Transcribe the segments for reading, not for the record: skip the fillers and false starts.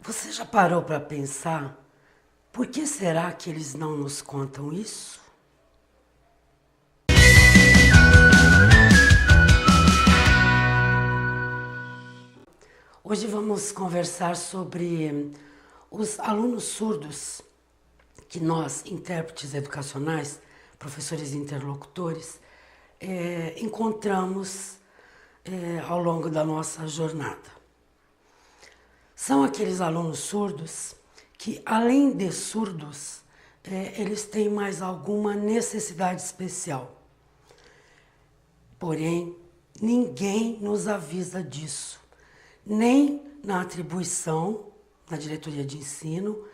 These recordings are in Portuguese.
Você já parou para pensar por que será que eles não nos contam isso? Hoje vamos conversar sobre os alunos surdos que nós, intérpretes educacionais, professores e interlocutores, encontramos ao longo da nossa jornada. São aqueles alunos surdos que, além de surdos, eles têm mais alguma necessidade especial. Porém, ninguém nos avisa disso, nem na atribuição, na diretoria de ensino,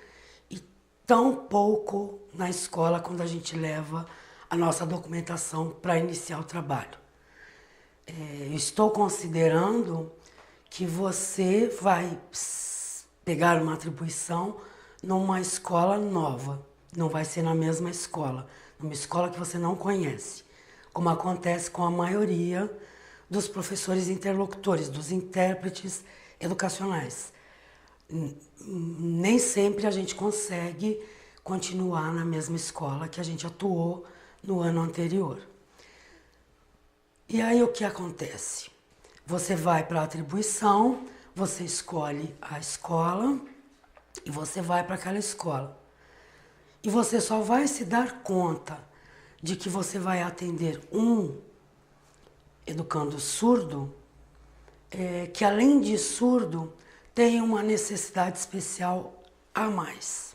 e tampouco na escola quando a gente leva a nossa documentação para iniciar o trabalho. Eu estou considerando que você vai pegar uma atribuição numa escola nova, não vai ser na mesma escola, numa escola que você não conhece, como acontece com a maioria dos professores interlocutores, dos intérpretes educacionais. Nem sempre a gente consegue continuar na mesma escola que a gente atuou no ano anterior. E aí o que acontece? Você vai para a atribuição, você escolhe a escola e você vai para aquela escola. E você só vai se dar conta de que você vai atender um educando surdo, que além de surdo, tem uma necessidade especial a mais.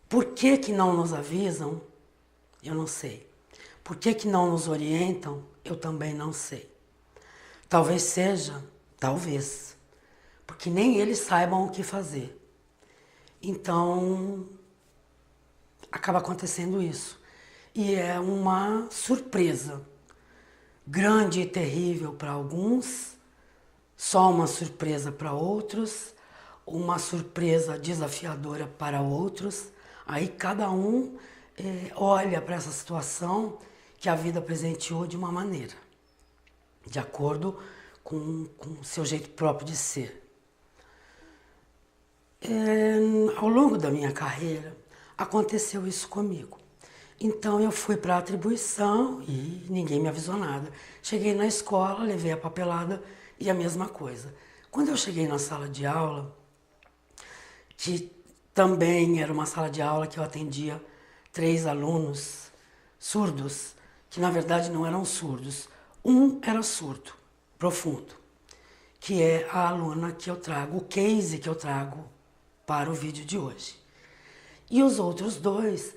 Por que que não nos avisam? Eu não sei. Por que que não nos orientam? Eu também não sei. Talvez seja, talvez, porque nem eles saibam o que fazer. Então, acaba acontecendo isso. E é uma surpresa, grande e terrível para alguns, só uma surpresa para outros, uma surpresa desafiadora para outros. Aí cada um olha para essa situação que a vida presenteou de uma maneira, de acordo com o seu jeito próprio de ser. Ao longo da minha carreira, aconteceu isso comigo. Então eu fui para a atribuição e ninguém me avisou nada. Cheguei na escola, levei a papelada e a mesma coisa. Quando eu cheguei na sala de aula, que também era uma sala de aula que eu atendia 3 alunos surdos, que na verdade não eram surdos. Um era surdo, profundo, que é a aluna que eu trago, o case que eu trago para o vídeo de hoje. E os outros 2,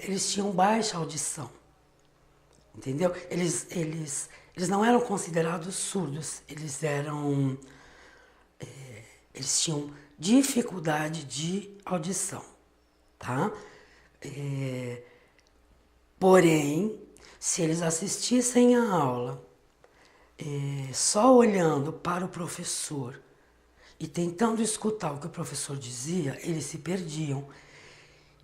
eles tinham baixa audição, entendeu? Eles não eram considerados surdos, eles tinham dificuldade de audição, tá? Porém, se eles assistissem à aula só olhando para o professor e tentando escutar o que o professor dizia, eles se perdiam.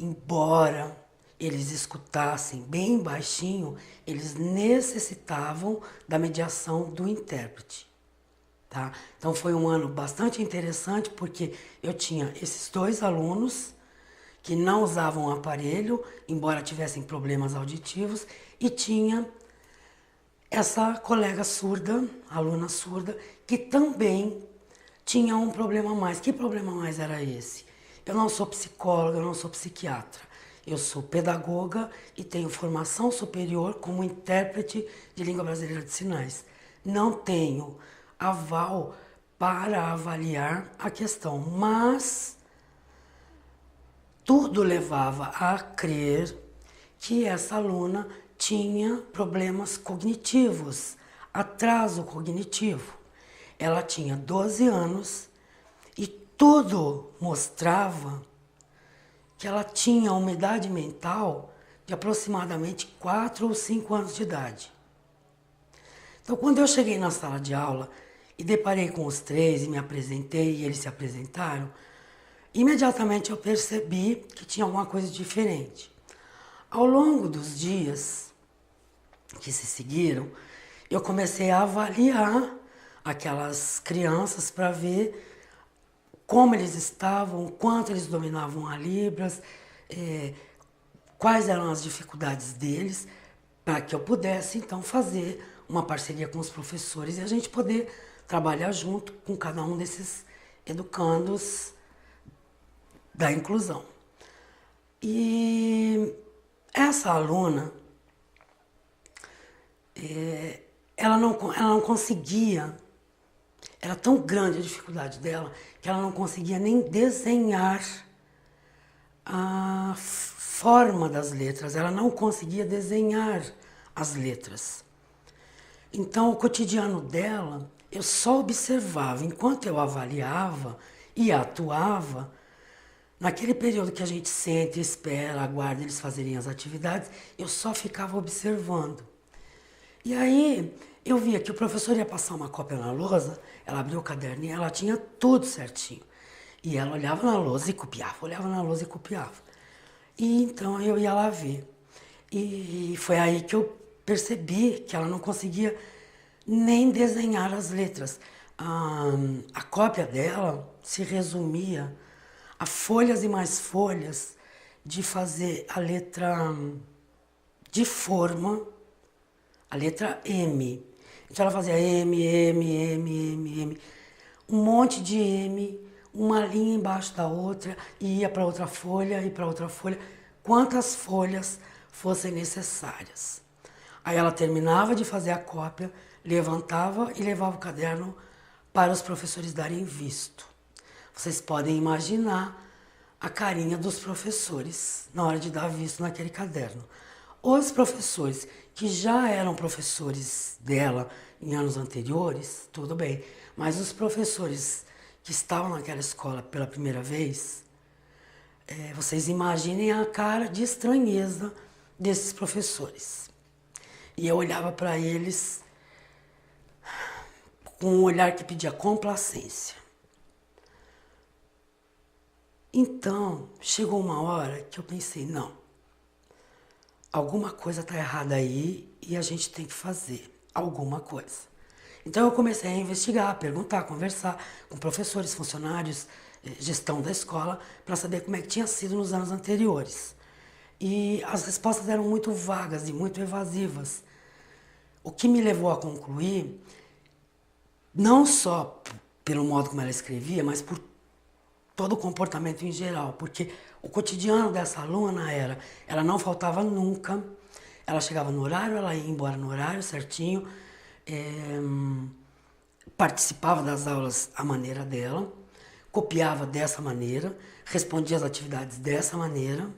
Embora eles escutassem bem baixinho, eles necessitavam da mediação do intérprete. Tá? Então foi um ano bastante interessante porque eu tinha esses 2 alunos que não usavam aparelho, embora tivessem problemas auditivos, e tinha essa colega surda, aluna surda, que também tinha um problema a mais. Que problema a mais era esse? Eu não sou psicóloga, eu não sou psiquiatra. Eu sou pedagoga e tenho formação superior como intérprete de língua brasileira de sinais. Não tenho aval para avaliar a questão, mas tudo levava a crer que essa aluna tinha problemas cognitivos, atraso cognitivo. Ela tinha 12 anos e tudo mostrava que ela tinha uma idade mental de aproximadamente 4 ou 5 anos de idade. Então, quando eu cheguei na sala de aula e deparei com os 3 e me apresentei e eles se apresentaram, imediatamente eu percebi que tinha alguma coisa diferente. Ao longo dos dias que se seguiram, eu comecei a avaliar aquelas crianças para ver como eles estavam, quanto eles dominavam a Libras, quais eram as dificuldades deles, para que eu pudesse então fazer uma parceria com os professores e a gente poder trabalhar junto com cada um desses educandos da inclusão. E essa aluna, ela não conseguia, era tão grande a dificuldade dela, que ela não conseguia nem desenhar a forma das letras, ela não conseguia desenhar as letras. Então, o cotidiano dela, eu só observava, enquanto eu avaliava e atuava, naquele período que a gente sente, espera, aguarda eles fazerem as atividades, eu só ficava observando. E aí eu via que o professor ia passar uma cópia na lousa, ela abriu o caderninho, ela tinha tudo certinho. E ela olhava na lousa e copiava, olhava na lousa e copiava. E então eu ia lá ver. E foi aí que eu percebi que ela não conseguia nem desenhar as letras. A cópia dela se resumia a folhas e mais folhas de fazer a letra de forma, a letra M. Então ela fazia M, M, M, M, M, um monte de M, uma linha embaixo da outra, e ia para outra folha e para outra folha, quantas folhas fossem necessárias. Aí ela terminava de fazer a cópia, levantava e levava o caderno para os professores darem visto. Vocês podem imaginar a carinha dos professores na hora de dar visto naquele caderno. Os professores que já eram professores dela em anos anteriores, tudo bem, mas os professores que estavam naquela escola pela primeira vez, vocês imaginem a cara de estranheza desses professores. E eu olhava para eles com um olhar que pedia complacência. Então, chegou uma hora que eu pensei, não, alguma coisa está errada aí e a gente tem que fazer alguma coisa. Então eu comecei a investigar, a perguntar, a conversar com professores, funcionários, gestão da escola, para saber como é que tinha sido nos anos anteriores. E as respostas eram muito vagas e muito evasivas. O que me levou a concluir, não só pelo modo como ela escrevia, mas por todo o comportamento em geral, porque o cotidiano dessa aluna era, ela não faltava nunca, ela chegava no horário, ela ia embora no horário certinho, participava das aulas à maneira dela, copiava dessa maneira, respondia as atividades dessa maneira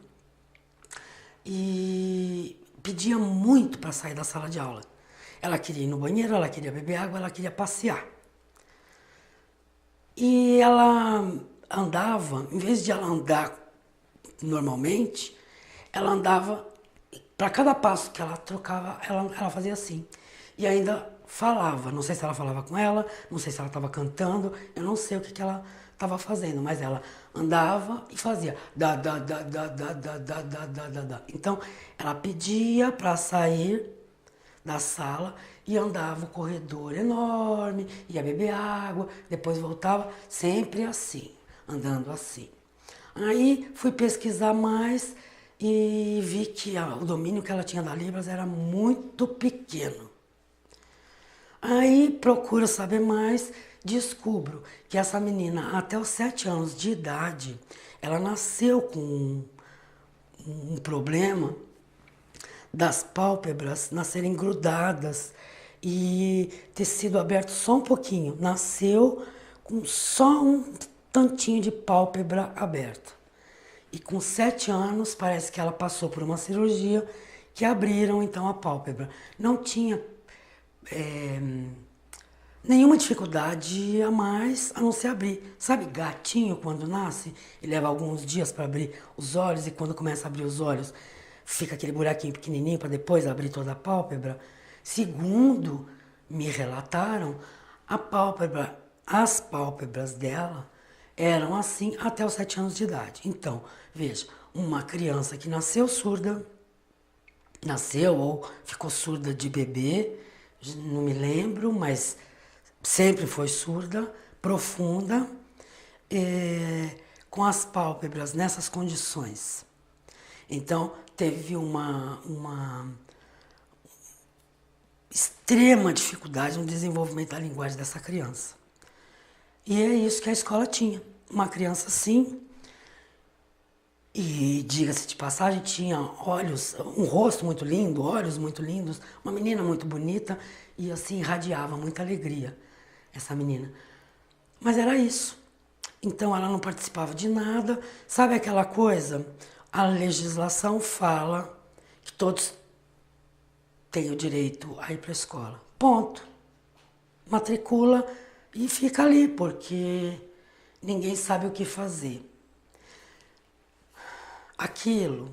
e pedia muito para sair da sala de aula. Ela queria ir no banheiro, ela queria beber água, ela queria passear. E ela andava, em vez de ela andar normalmente, ela andava, para cada passo que ela trocava, ela fazia assim. E ainda falava, não sei se ela falava com ela, não sei se ela estava cantando, eu não sei o que ela estava fazendo, mas ela andava e fazia da, da, da, da, da, da, da, da, da, da, da. Então, ela pedia para sair da sala e andava o corredor enorme, ia beber água, depois voltava, sempre assim, andando assim. Aí fui pesquisar mais e vi que o domínio que ela tinha da Libras era muito pequeno. Aí procuro saber mais, descubro que essa menina, até os 7 anos de idade, ela nasceu com um problema das pálpebras nascerem grudadas e ter sido aberto só um pouquinho. Nasceu com só um tantinho de pálpebra aberta. E com 7 anos, parece que ela passou por uma cirurgia que abriram então a pálpebra. Não tinha nenhuma dificuldade a mais a não ser abrir. Sabe gatinho quando nasce e leva alguns dias para abrir os olhos e quando começa a abrir os olhos fica aquele buraquinho pequenininho para depois abrir toda a pálpebra? Segundo me relataram, as pálpebras dela eram assim até os 7 anos de idade. Então, veja, uma criança que nasceu surda, nasceu ou ficou surda de bebê, não me lembro, mas sempre foi surda, profunda, com as pálpebras nessas condições. Então, teve uma extrema dificuldade no desenvolvimento da linguagem dessa criança. E é isso que a escola tinha. Uma criança assim, e diga-se de passagem, tinha olhos, um rosto muito lindo, olhos muito lindos, uma menina muito bonita e assim irradiava muita alegria, essa menina. Mas era isso. Então ela não participava de nada. Sabe aquela coisa? A legislação fala que todos têm o direito a ir para a escola. Ponto. Matricula e fica ali, porque ninguém sabe o que fazer. Aquilo,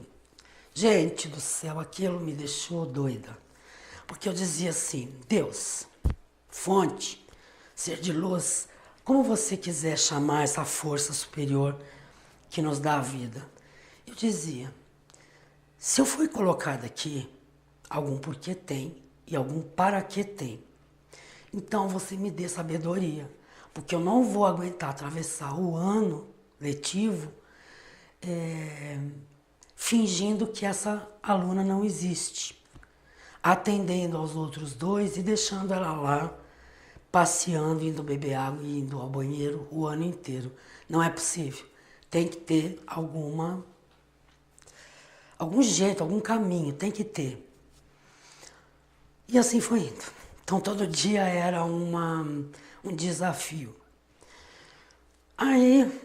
gente do céu, aquilo me deixou doida. Porque eu dizia assim, Deus, fonte, ser de luz, como você quiser chamar essa força superior que nos dá a vida. Eu dizia, se eu fui colocada aqui, algum porquê tem e algum para que tem. Então você me dê sabedoria, porque eu não vou aguentar atravessar o ano letivo fingindo que essa aluna não existe, atendendo aos outros dois e deixando ela lá, passeando, indo beber água e indo ao banheiro o ano inteiro. Não é possível. Tem que ter algum jeito, algum caminho, tem que ter. E assim foi indo. Então todo dia era um desafio. Aí,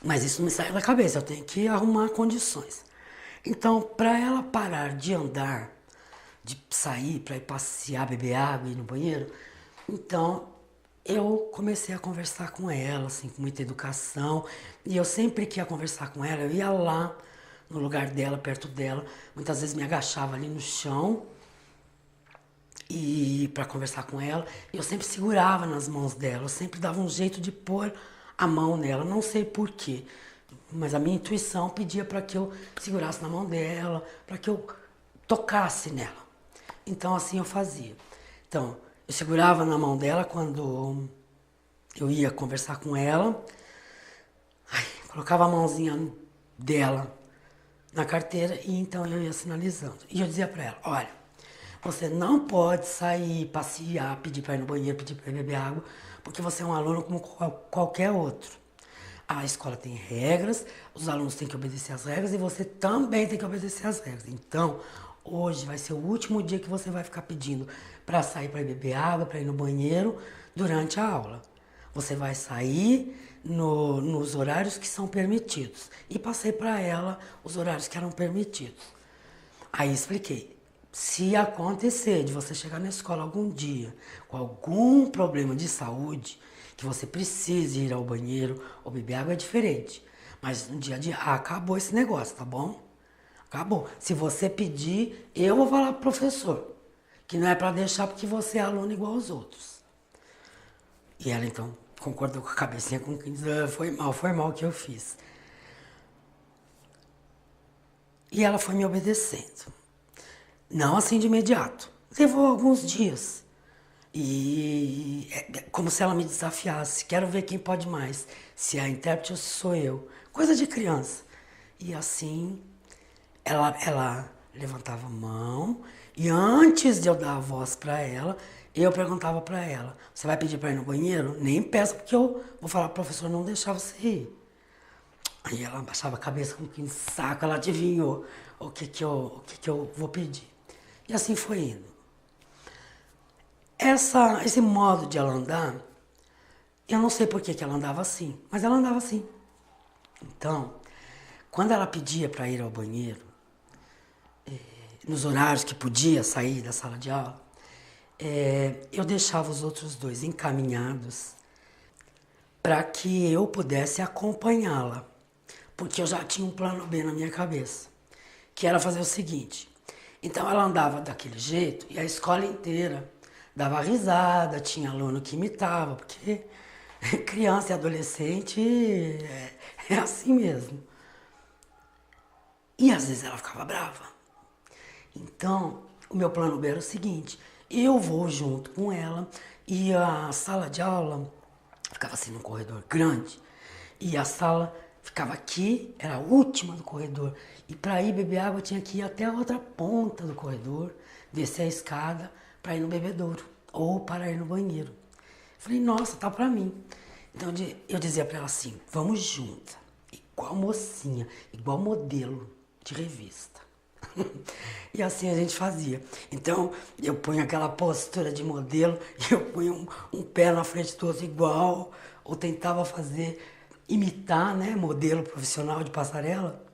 mas isso não me saiu da cabeça, eu tenho que arrumar condições. Então, para ela parar de andar, de sair para ir passear, beber água e ir no banheiro, então eu comecei a conversar com ela, assim, com muita educação. E eu sempre que ia conversar com ela, eu ia lá no lugar dela, perto dela. Muitas vezes me agachava ali no chão e para conversar com ela. Eu sempre segurava nas mãos dela, eu sempre dava um jeito de pôr a mão nela, não sei porquê. Mas a minha intuição pedia para que eu segurasse na mão dela, para que eu tocasse nela. Então assim eu fazia. Então, eu segurava na mão dela quando eu ia conversar com ela. Ai, colocava a mãozinha dela na carteira e então eu ia sinalizando. E eu dizia para ela, olha, você não pode sair, passear, pedir para ir no banheiro, pedir para beber água, porque você é um aluno como qualquer outro. A escola tem regras, os alunos têm que obedecer às regras e você também tem que obedecer às regras. Então, hoje vai ser o último dia que você vai ficar pedindo para sair para beber água, para ir no banheiro durante a aula. Você vai sair nos horários que são permitidos. E passei para ela os horários que eram permitidos. Aí expliquei. Se acontecer de você chegar na escola algum dia com algum problema de saúde, que você precise ir ao banheiro ou beber água, é diferente. Mas no dia a dia, acabou esse negócio, tá bom? Acabou. Se você pedir, eu vou falar pro professor. Que não é para deixar porque você é aluno igual aos outros. E ela então concordou com a cabecinha, com quem diz, foi mal o que eu fiz. E ela foi me obedecendo. Não assim de imediato. Levou alguns dias. E é como se ela me desafiasse. Quero ver quem pode mais. Se é a intérprete ou se sou eu. Coisa de criança. E assim, ela levantava a mão. E antes de eu dar a voz para ela, eu perguntava para ela: você vai pedir para ir no banheiro? Nem peça, porque eu vou falar pro professor não deixar você ir. Aí ela baixava a cabeça com que saco, ela adivinhou o que eu vou pedir. E assim foi indo. Esse modo de ela andar, eu não sei por que ela andava assim, mas ela andava assim. Então, quando ela pedia para ir ao banheiro, nos horários que podia sair da sala de aula, eu deixava os outros dois encaminhados para que eu pudesse acompanhá-la, porque eu já tinha um plano B na minha cabeça, que era fazer o seguinte. Então ela andava daquele jeito e a escola inteira dava risada, tinha aluno que imitava, porque criança e adolescente é assim mesmo. E às vezes ela ficava brava. Então, o meu plano B era o seguinte: eu vou junto com ela E a sala de aula ficava assim num corredor grande. E a sala ficava aqui, era a última do corredor. E para ir beber água tinha que ir até a outra ponta do corredor, descer a escada para ir no bebedouro ou para ir no banheiro. Falei, nossa, tá para mim. Então eu dizia para ela assim, vamos juntas, igual mocinha, igual modelo de revista. E assim a gente fazia. Então eu punho aquela postura de modelo, eu punho um pé na frente do outro igual, ou tentava fazer, imitar, né, modelo profissional de passarela.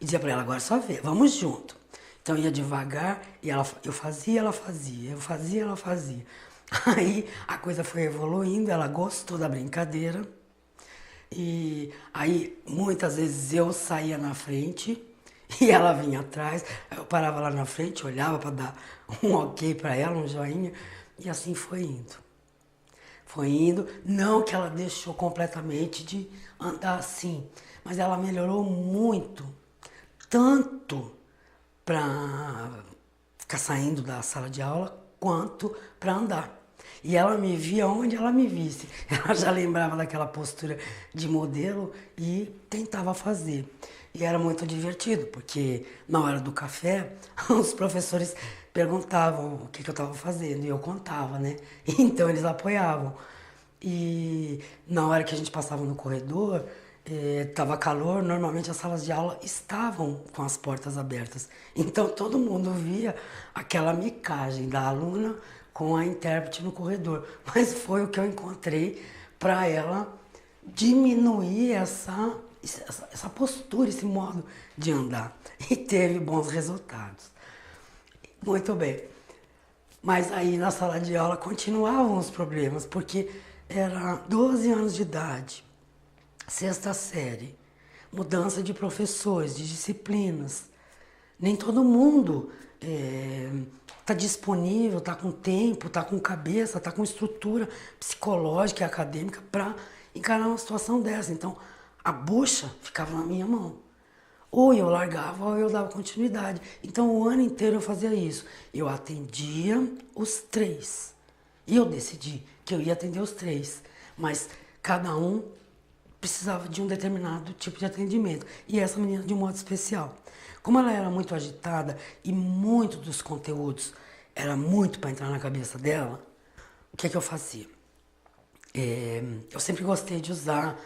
E dizia pra ela, agora só vê, vamos junto. Então ia devagar e eu fazia, ela fazia, eu fazia, ela fazia. Aí a coisa foi evoluindo, ela gostou da brincadeira. E aí muitas vezes eu saía na frente e ela vinha atrás. Aí eu parava lá na frente, olhava para dar um ok para ela, um joinha. E assim foi indo. Foi indo, não que ela deixou completamente de andar assim, mas ela melhorou muito, tanto para ficar saindo da sala de aula, quanto para andar. E ela me via onde ela me visse. Ela já lembrava daquela postura de modelo e tentava fazer. E era muito divertido, porque na hora do café, os professores perguntavam o que eu estava fazendo e eu contava, né? Então eles apoiavam. E na hora que a gente passava no corredor, estava calor, normalmente as salas de aula estavam com as portas abertas. Então todo mundo via aquela micagem da aluna com a intérprete no corredor. Mas foi o que eu encontrei para ela diminuir essa postura, esse modo de andar. E teve bons resultados. Muito bem. Mas aí na sala de aula continuavam os problemas, porque era 12 anos de idade, sexta série, mudança de professores, de disciplinas. Nem todo mundo está disponível, está com tempo, está com cabeça, está com estrutura psicológica e acadêmica para encarar uma situação dessa. Então, a bucha ficava na minha mão. Ou eu largava ou eu dava continuidade. Então, o ano inteiro eu fazia isso. Eu atendia os três. E eu decidi que eu ia atender os três. Mas cada um precisava de um determinado tipo de atendimento. E essa menina de um modo especial. Como ela era muito agitada e muito dos conteúdos era muito para entrar na cabeça dela, o que é que eu fazia? Eu sempre gostei de usar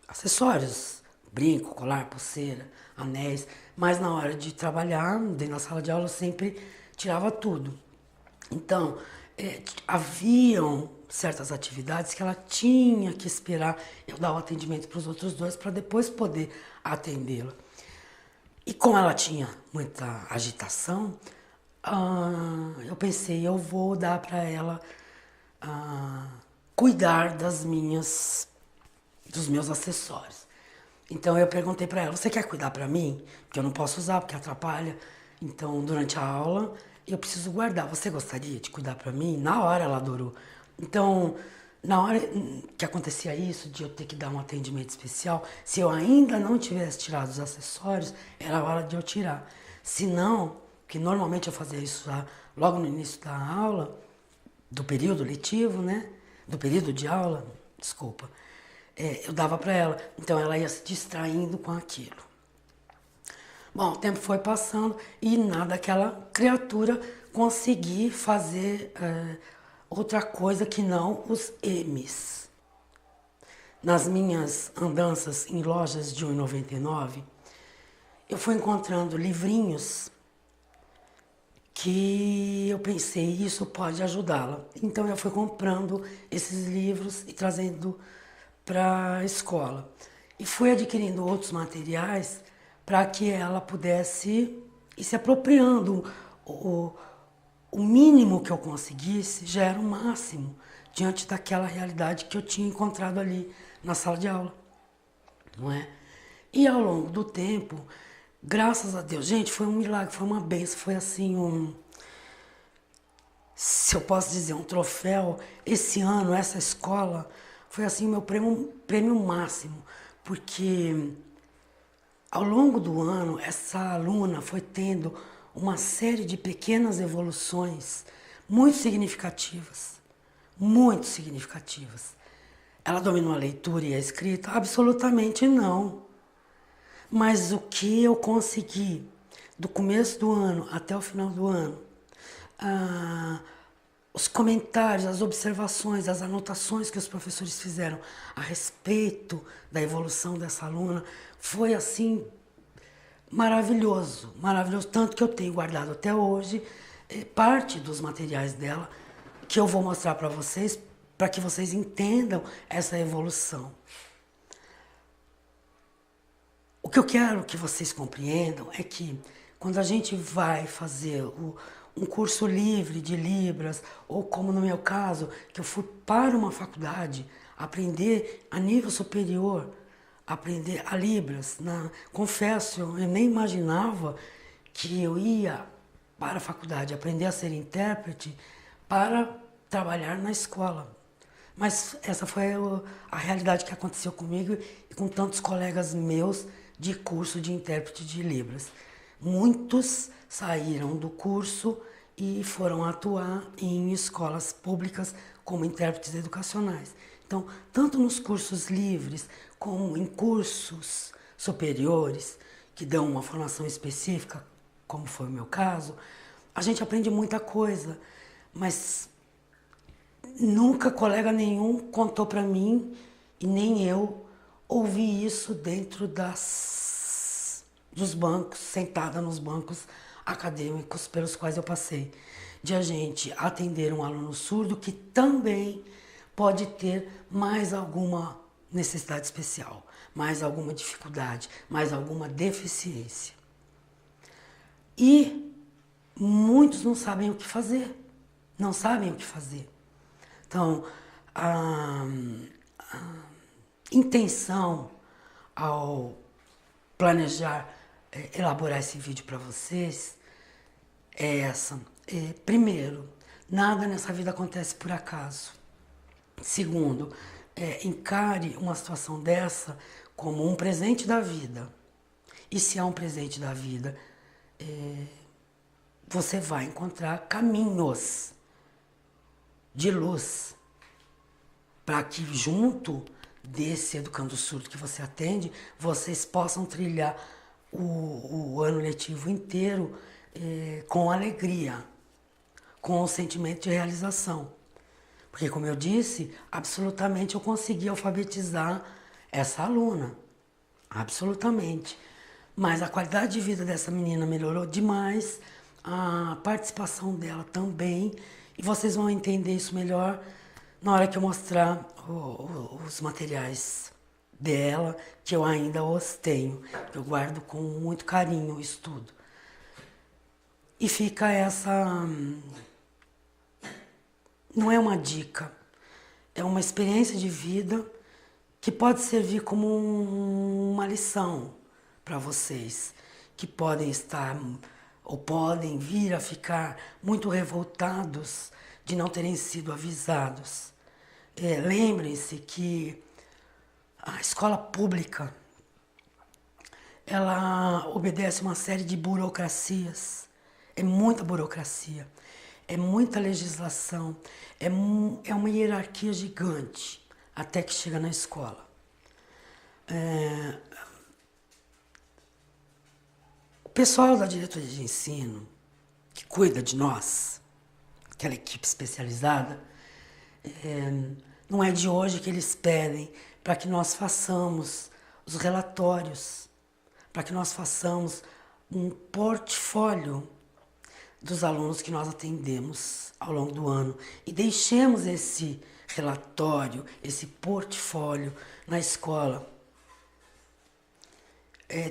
acessórios, brinco, colar, pulseira, anéis, mas na hora de trabalhar, dentro da sala de aula, eu sempre tirava tudo. Então, haviam certas atividades que ela tinha que esperar eu dar o atendimento para os outros dois para depois poder atendê-la. E como ela tinha muita agitação, eu pensei, eu vou dar para ela cuidar dos meus acessórios. Então eu perguntei para ela, você quer cuidar para mim? Porque eu não posso usar, porque atrapalha. Então durante a aula eu preciso guardar. Você gostaria de cuidar para mim? Na hora ela adorou. Então, na hora que acontecia isso, de eu ter que dar um atendimento especial, se eu ainda não tivesse tirado os acessórios, era a hora de eu tirar. Se não, que normalmente eu fazia isso já logo no início da aula, do período letivo, né? Do período de aula, desculpa. Eu dava para ela. Então ela ia se distraindo com aquilo. Bom, o tempo foi passando e nada aquela criatura conseguir fazer outra coisa que não os M's. Nas minhas andanças em lojas de R$1,99, eu fui encontrando livrinhos que eu pensei, isso pode ajudá-la. Então eu fui comprando esses livros e trazendo para a escola. E fui adquirindo outros materiais para que ela pudesse ir se apropriando. O mínimo que eu conseguisse já era o máximo diante daquela realidade que eu tinha encontrado ali na sala de aula, não é? E ao longo do tempo, graças a Deus, gente, foi um milagre, foi uma benção, foi assim se eu posso dizer, um troféu. Esse ano, essa escola, foi assim o meu prêmio máximo, porque ao longo do ano, essa aluna foi tendo uma série de pequenas evoluções, muito significativas, muito significativas. Ela dominou a leitura e a escrita? Absolutamente não. Mas o que eu consegui do começo do ano até o final do ano, os comentários, as observações, as anotações que os professores fizeram a respeito da evolução dessa aluna, foi assim maravilhoso, maravilhoso, tanto que eu tenho guardado até hoje parte dos materiais dela que eu vou mostrar para que vocês entendam essa evolução. O que eu quero que vocês compreendam é que quando a gente vai fazer um curso livre de Libras, ou como no meu caso, que eu fui para uma faculdade aprender a nível superior, aprender a Libras, confesso, eu nem imaginava que eu ia para a faculdade aprender a ser intérprete para trabalhar na escola. Mas essa foi a realidade que aconteceu comigo e com tantos colegas meus de curso de intérprete de Libras. Muitos saíram do curso e foram atuar em escolas públicas como intérpretes educacionais. Então, tanto nos cursos livres como em cursos superiores, que dão uma formação específica, como foi o meu caso, a gente aprende muita coisa, mas nunca colega nenhum contou para mim, e nem eu ouvi isso dentro dos bancos, sentada nos bancos acadêmicos pelos quais eu passei, de a gente atender um aluno surdo que também pode ter mais alguma necessidade especial, mais alguma dificuldade, mais alguma deficiência. E muitos não sabem o que fazer, não sabem o que fazer. Então, a intenção ao planejar, elaborar esse vídeo para vocês é essa. Primeiro, nada nessa vida acontece por acaso. Segundo, encare uma situação dessa como um presente da vida. E se é um presente da vida, você vai encontrar caminhos de luz para que junto desse educando surdo que você atende, vocês possam trilhar o ano letivo inteiro com alegria, com o sentimento de realização. Porque, como eu disse, absolutamente eu consegui alfabetizar essa aluna. Absolutamente. Mas a qualidade de vida dessa menina melhorou demais, a participação dela também, e vocês vão entender isso melhor na hora que eu mostrar os materiais dela, que eu ainda os tenho. Eu guardo com muito carinho isso tudo. E fica essa... Não é uma dica, é uma experiência de vida que pode servir como uma lição para vocês, que podem estar ou podem vir a ficar muito revoltados de não terem sido avisados. Lembrem-se que a escola pública, ela obedece uma série de burocracias, é muita burocracia, é muita legislação, é uma hierarquia gigante até que chega na escola. O pessoal da diretoria de ensino, que cuida de nós, aquela equipe especializada, não é de hoje que eles pedem para que nós façamos os relatórios, para que nós façamos um portfólio dos alunos que nós atendemos ao longo do ano e deixemos esse relatório, esse portfólio na escola.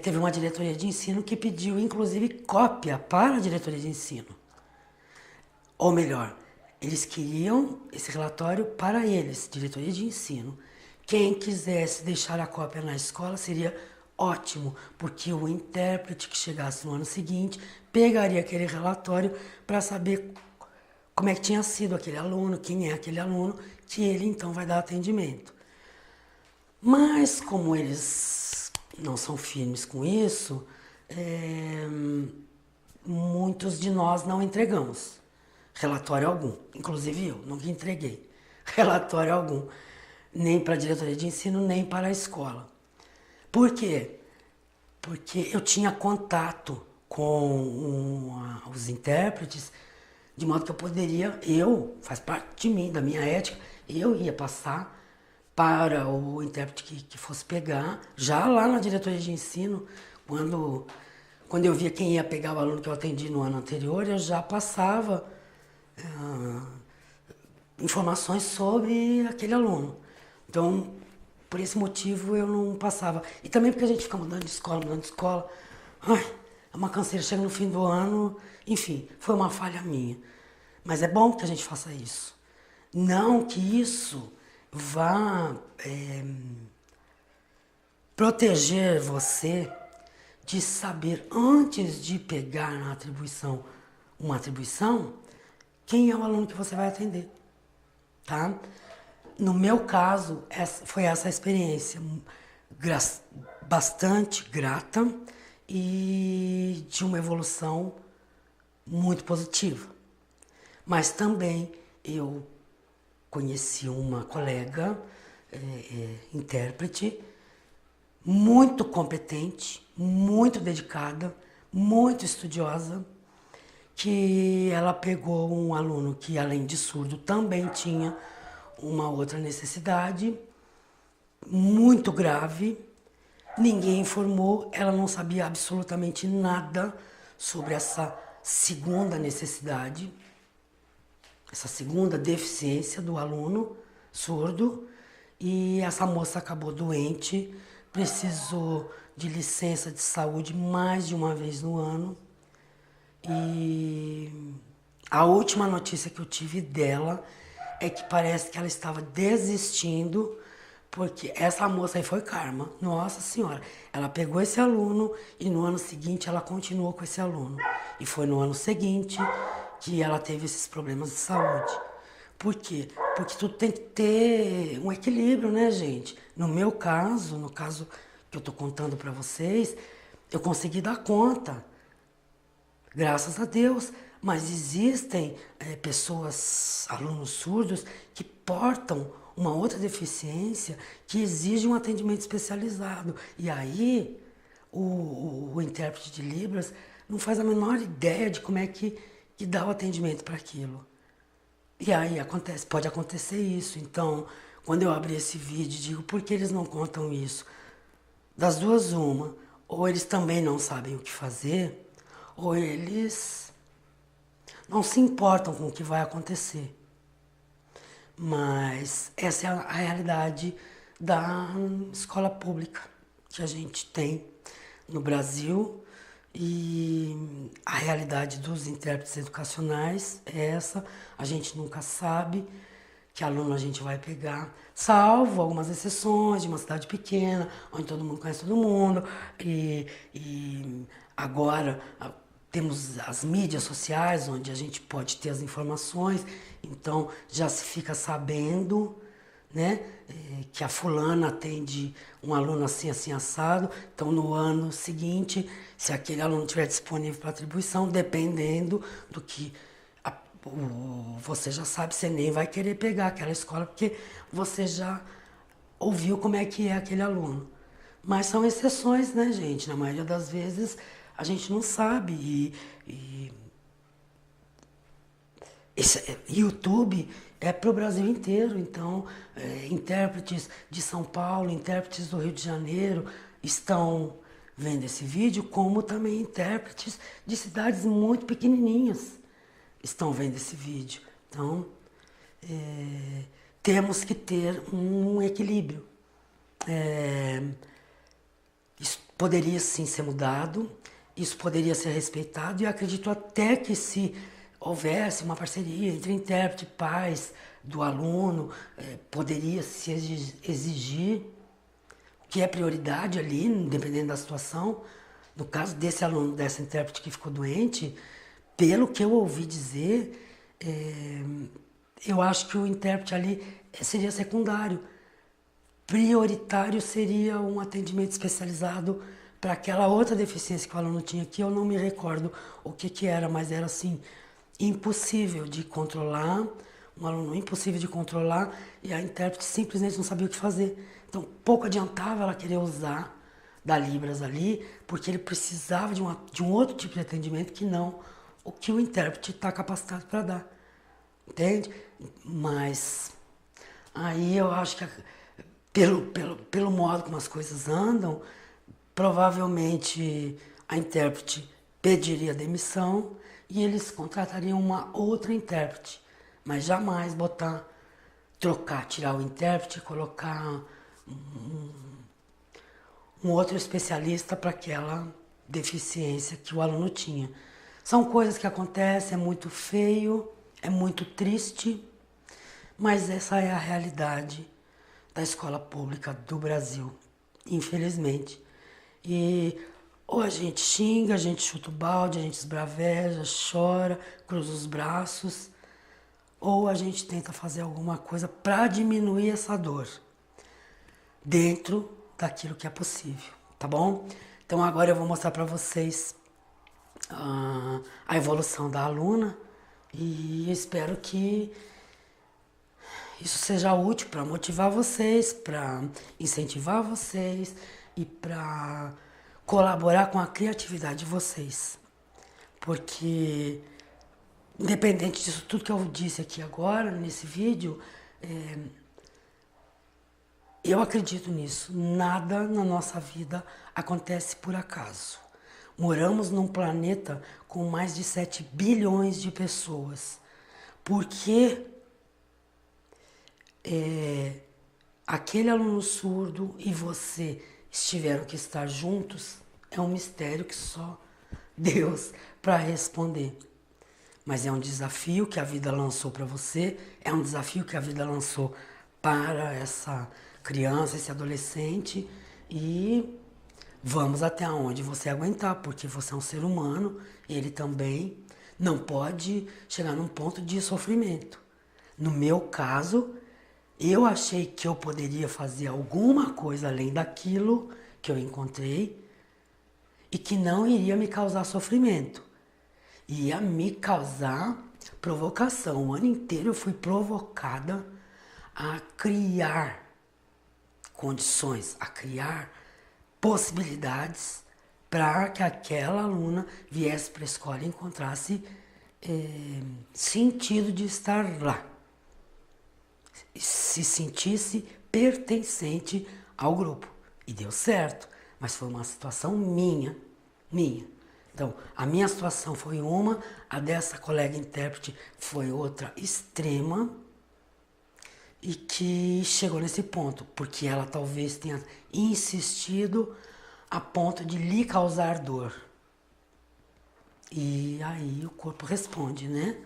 Teve uma diretoria de ensino que pediu, inclusive, cópia para a diretoria de ensino. Ou melhor, eles queriam esse relatório para eles, diretoria de ensino. Quem quisesse deixar a cópia na escola seria ótimo, porque o intérprete que chegasse no ano seguinte pegaria aquele relatório para saber como é que tinha sido aquele aluno, quem é aquele aluno, que ele então vai dar atendimento. Mas como eles não são firmes com isso, muitos de nós não entregamos. relatório algum. Inclusive eu nunca entreguei relatório algum, nem para a diretoria de ensino, nem para a escola. Por quê? Porque eu tinha contato com os intérpretes, de modo que eu poderia, faz parte de mim, da minha ética, eu ia passar para o intérprete que fosse pegar, já lá na diretoria de ensino, quando eu via quem ia pegar o aluno que eu atendi no ano anterior, eu já passava informações sobre aquele aluno. Então, por esse motivo eu não passava. E também porque a gente fica mudando de escola, mudando de escola. Ai, é uma canseira, chega no fim do ano. Enfim, foi uma falha minha. Mas é bom que a gente faça isso. Não que isso vá proteger você de saber, antes de pegar na atribuição uma atribuição, quem é o aluno que você vai atender. Tá? No meu caso, foi essa a experiência bastante grata e de uma evolução muito positiva. Mas também eu conheci uma colega, intérprete, muito competente, muito dedicada, muito estudiosa, que ela pegou um aluno que, além de surdo, também tinha uma outra necessidade muito grave. Ninguém informou, ela não sabia absolutamente nada sobre essa segunda necessidade, essa segunda deficiência do aluno surdo. E essa moça acabou doente, precisou de licença de saúde mais de uma vez no ano. E a última notícia que eu tive dela é que parece que ela estava desistindo, porque essa moça aí foi karma. Nossa Senhora, ela pegou esse aluno e no ano seguinte ela continuou com esse aluno. E foi no ano seguinte que ela teve esses problemas de saúde. Por quê? Porque tudo tem que ter um equilíbrio, né, gente? No meu caso, no caso que eu tô contando para vocês, eu consegui dar conta. Graças a Deus, mas existem pessoas, alunos surdos, que portam uma outra deficiência que exige um atendimento especializado. E aí, o intérprete de Libras não faz a menor ideia de como é que dá o atendimento para aquilo. E aí pode acontecer isso. Então, quando eu abri esse vídeo, digo, por que eles não contam isso? Das duas, uma. Ou eles também não sabem o que fazer, ou eles não se importam com o que vai acontecer. Mas essa é a realidade da escola pública que a gente tem no Brasil, e a realidade dos intérpretes educacionais é essa. A gente nunca sabe que aluno a gente vai pegar, salvo algumas exceções de uma cidade pequena, onde todo mundo conhece todo mundo, e agora temos as mídias sociais, onde a gente pode ter as informações, então já se fica sabendo, né, que a fulana atende um aluno assim, assim, assado. Então, no ano seguinte, se aquele aluno estiver disponível para atribuição, dependendo do que você já sabe, você nem vai querer pegar aquela escola, porque você já ouviu como é que é aquele aluno. Mas são exceções, né, gente? Na maioria das vezes a gente não sabe. Esse YouTube é para o Brasil inteiro, então intérpretes de São Paulo, intérpretes do Rio de Janeiro estão vendo esse vídeo, como também intérpretes de cidades muito pequenininhas estão vendo esse vídeo. Então, temos que ter um equilíbrio. Isso poderia sim ser mudado, isso poderia ser respeitado, e acredito até que, se houvesse uma parceria entre intérprete e pais do aluno, poderia se exigir o que é prioridade ali, dependendo da situação. No caso desse aluno, dessa intérprete que ficou doente, pelo que eu ouvi dizer, eu acho que o intérprete ali seria secundário. Prioritário seria um atendimento especializado para aquela outra deficiência que o aluno tinha, que eu não me recordo o que era, mas era assim, impossível de controlar, um aluno impossível de controlar, e a intérprete simplesmente não sabia o que fazer. Então, pouco adiantava ela querer usar da Libras ali, porque ele precisava de um outro tipo de atendimento que não o que o intérprete está capacitado para dar. Entende? Mas aí eu acho que pelo modo como as coisas andam, provavelmente a intérprete pediria demissão e eles contratariam uma outra intérprete, mas jamais trocar, tirar o intérprete e colocar um outro especialista para aquela deficiência que o aluno tinha. São coisas que acontecem, é muito feio, é muito triste, mas essa é a realidade da escola pública do Brasil, infelizmente. E ou a gente xinga, a gente chuta o balde, a gente esbraveja, chora, cruza os braços, ou a gente tenta fazer alguma coisa para diminuir essa dor dentro daquilo que é possível, tá bom? Então agora eu vou mostrar para vocês a evolução da aluna e espero que isso seja útil para motivar vocês, para incentivar vocês e para colaborar com a criatividade de vocês. Porque, independente disso tudo que eu disse aqui agora, nesse vídeo, eu acredito nisso. Nada na nossa vida acontece por acaso. Moramos num planeta com mais de 7 bilhões de pessoas. Por que aquele aluno surdo e você tiveram que estar juntos é um mistério que só Deus para responder. Mas é um desafio que a vida lançou para você, é um desafio que a vida lançou para essa criança, esse adolescente, e vamos até onde você aguentar, porque você é um ser humano, ele também não pode chegar num ponto de sofrimento. No meu caso, eu achei que eu poderia fazer alguma coisa além daquilo que eu encontrei e que não iria me causar sofrimento. Ia me causar provocação. O ano inteiro eu fui provocada a criar condições, a criar possibilidades para que aquela aluna viesse para a escola e encontrasse sentido de estar lá. Se sentisse pertencente ao grupo. E deu certo, mas foi uma situação minha. Então, a minha situação foi uma, a dessa colega intérprete foi outra extrema e que chegou nesse ponto, porque ela talvez tenha insistido a ponto de lhe causar dor. E aí o corpo responde, né?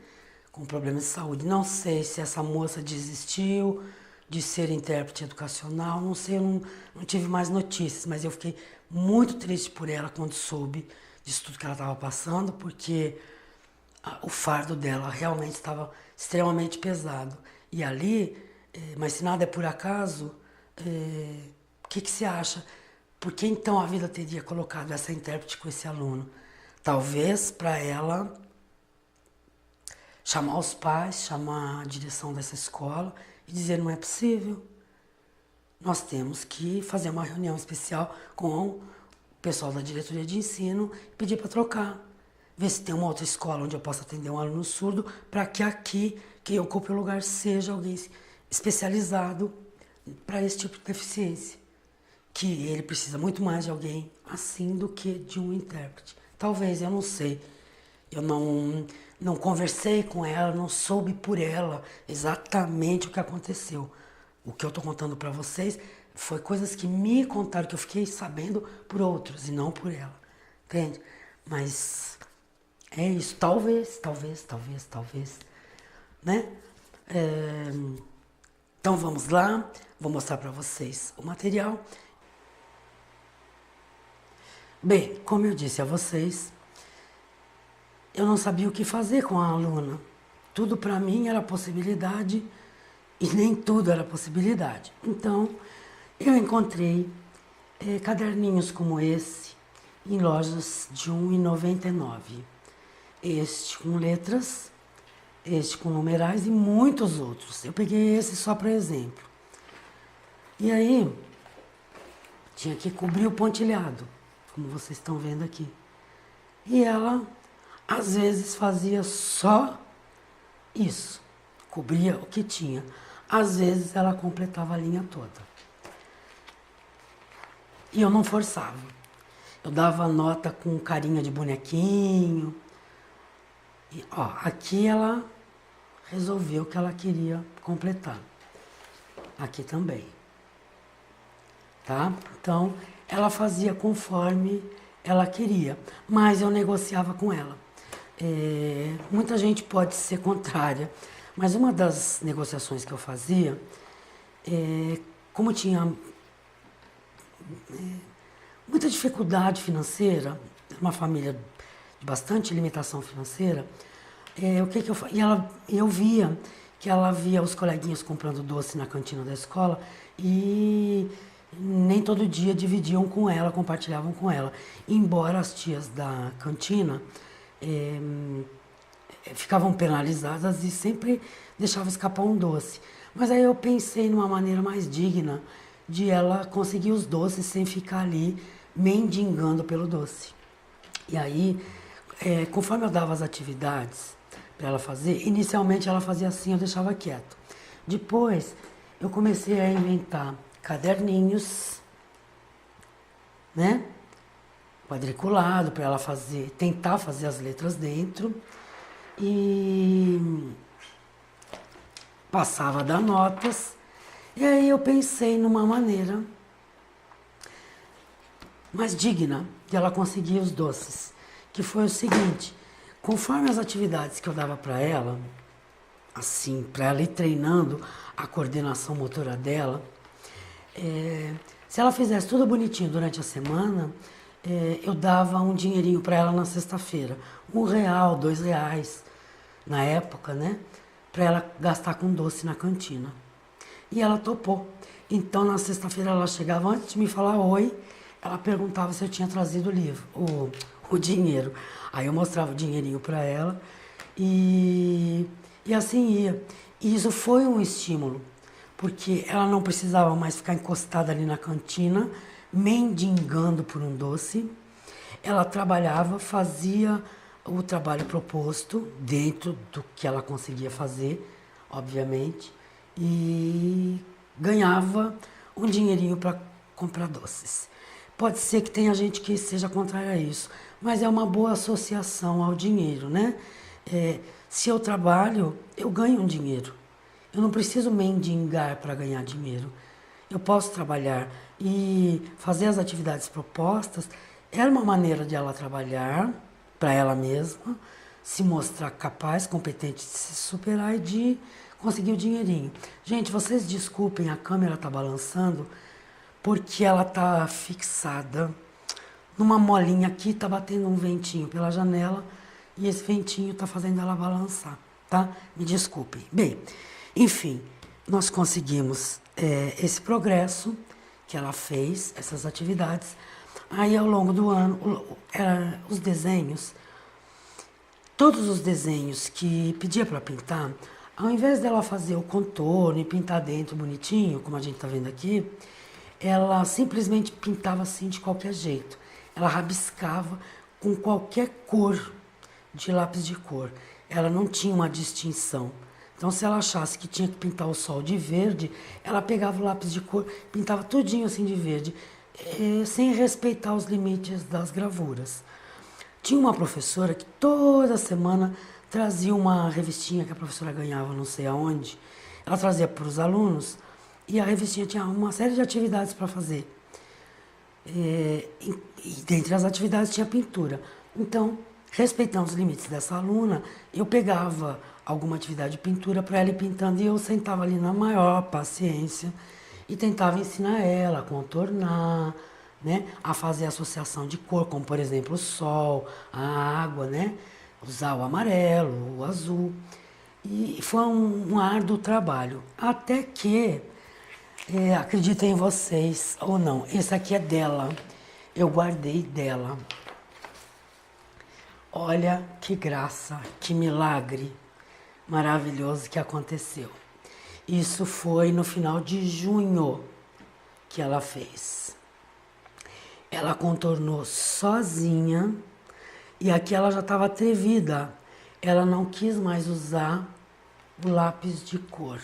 Com problemas de saúde. Não sei se essa moça desistiu de ser intérprete educacional, não sei, eu não tive mais notícias, mas eu fiquei muito triste por ela quando soube disso tudo que ela estava passando, porque o fardo dela realmente estava extremamente pesado. E ali, mas se nada é por acaso, o que você acha? Por que então a vida teria colocado essa intérprete com esse aluno? Talvez para ela chamar os pais, chamar a direção dessa escola e dizer: não é possível. Nós temos que fazer uma reunião especial com o pessoal da diretoria de ensino e pedir para trocar. Ver se tem uma outra escola onde eu possa atender um aluno surdo, para que aqui, quem ocupe o lugar, seja alguém especializado para esse tipo de deficiência. Que ele precisa muito mais de alguém assim do que de um intérprete. Talvez, eu não sei. Eu não conversei com ela, não soube por ela exatamente o que aconteceu. O que eu estou contando para vocês foi coisas que me contaram, que eu fiquei sabendo por outros e não por ela. Entende? Mas é isso. Talvez. Né? Então vamos lá. Vou mostrar para vocês o material. Bem, como eu disse a vocês, eu não sabia o que fazer com a aluna. Tudo para mim era possibilidade e nem tudo era possibilidade. Então, eu encontrei caderninhos como esse em lojas de R$ 1,99. Este com letras este com numerais e muitos outros. Eu peguei esse só para exemplo. E aí, tinha que cobrir o pontilhado, como vocês estão vendo aqui. E ela, às vezes, fazia só isso, cobria o que tinha. Às vezes, ela completava a linha toda. E eu não forçava. Eu dava nota com carinha de bonequinho. E, ó, aqui ela resolveu que ela queria completar. Aqui também. Tá? Então, ela fazia conforme ela queria, mas eu negociava com ela. Muita gente pode ser contrária, mas uma das negociações que eu fazia, como tinha muita dificuldade financeira, uma família de bastante limitação financeira, o que que eu e ela, eu via que ela via os coleguinhas comprando doce na cantina da escola e nem todo dia dividiam com ela, compartilhavam com ela. Embora as tias da cantina ficavam penalizadas e sempre deixavam escapar um doce. Mas aí eu pensei numa maneira mais digna de ela conseguir os doces sem ficar ali mendigando pelo doce. E aí, conforme eu dava as atividades para ela fazer, inicialmente ela fazia assim, eu deixava quieto. Depois, eu comecei a inventar caderninhos, né? Quadriculado para ela fazer, tentar fazer as letras dentro e passava a dar notas. E aí eu pensei numa maneira mais digna de ela conseguir os doces, que foi o seguinte: conforme as atividades que eu dava para ela, assim, para ela ir treinando a coordenação motora dela, se ela fizesse tudo bonitinho durante a semana, eu dava um dinheirinho para ela na sexta-feira, R$ 1, R$ 2, na época, né? Para ela gastar com doce na cantina. E ela topou. Então, na sexta-feira, ela chegava, antes de me falar oi, ela perguntava se eu tinha trazido o livro, o dinheiro. Aí eu mostrava o dinheirinho para ela e assim ia. E isso foi um estímulo, porque ela não precisava mais ficar encostada ali na cantina, mendigando por um doce. Ela trabalhava, fazia o trabalho proposto, dentro do que ela conseguia fazer, obviamente, e ganhava um dinheirinho para comprar doces. Pode ser que tenha gente que seja contrária a isso, mas é uma boa associação ao dinheiro, né? Se eu trabalho, eu ganho um dinheiro. Eu não preciso mendigar para ganhar dinheiro. Eu posso trabalhar e fazer as atividades propostas. Era uma maneira de ela trabalhar para ela mesma, se mostrar capaz, competente de se superar e de conseguir o dinheirinho. Gente, vocês desculpem, a câmera está balançando, porque ela está fixada numa molinha aqui, está batendo um ventinho pela janela e esse ventinho está fazendo ela balançar, tá? Me desculpem. Bem, enfim, nós conseguimos esse progresso que ela fez, essas atividades. Aí, ao longo do ano, os desenhos, todos os desenhos que pedia para pintar, ao invés dela fazer o contorno e pintar dentro bonitinho, como a gente está vendo aqui, ela simplesmente pintava assim de qualquer jeito. Ela rabiscava com qualquer cor de lápis de cor. Ela não tinha uma distinção. Então, se ela achasse que tinha que pintar o sol de verde, ela pegava o lápis de cor, pintava tudinho assim de verde, sem respeitar os limites das gravuras. Tinha uma professora que toda semana trazia uma revistinha que a professora ganhava não sei aonde. Ela trazia para os alunos e a revistinha tinha uma série de atividades para fazer. E dentre as atividades tinha pintura. Então, respeitando os limites dessa aluna, eu pegava alguma atividade de pintura para ela ir pintando e eu sentava ali na maior paciência e tentava ensinar ela a contornar, né, a fazer associação de cor, como por exemplo o sol, a água, né, usar o amarelo, o azul. E foi um árduo trabalho, até que, acreditem vocês ou não, esse aqui é dela, eu guardei dela. Olha que graça, que milagre. maravilhoso que aconteceu. Isso foi no final de junho que ela fez. Ela contornou sozinha e aqui ela já estava atrevida. Ela não quis mais usar o lápis de cor.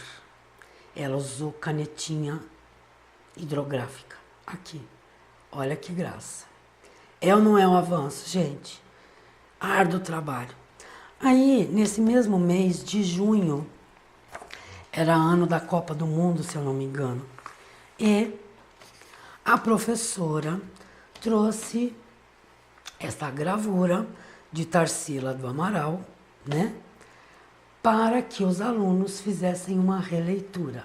Ela usou canetinha hidrográfica. Aqui. Olha que graça. É ou não é um avanço, gente? Árduo trabalho. Aí, nesse mesmo mês de junho, era ano da Copa do Mundo, se eu não me engano. E a professora trouxe essa gravura de Tarsila do Amaral, né? Para que os alunos fizessem uma releitura.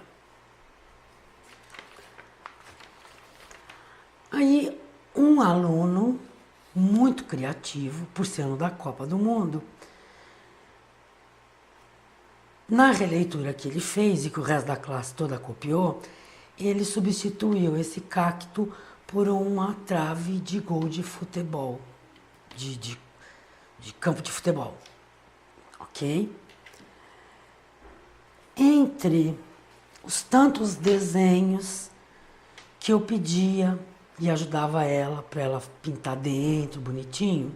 Aí, um aluno muito criativo, por ser ano da Copa do Mundo, na releitura que ele fez e que o resto da classe toda copiou, ele substituiu esse cacto por uma trave de gol de futebol, de campo de futebol, ok? Entre os tantos desenhos que eu pedia e ajudava ela para ela pintar dentro, bonitinho,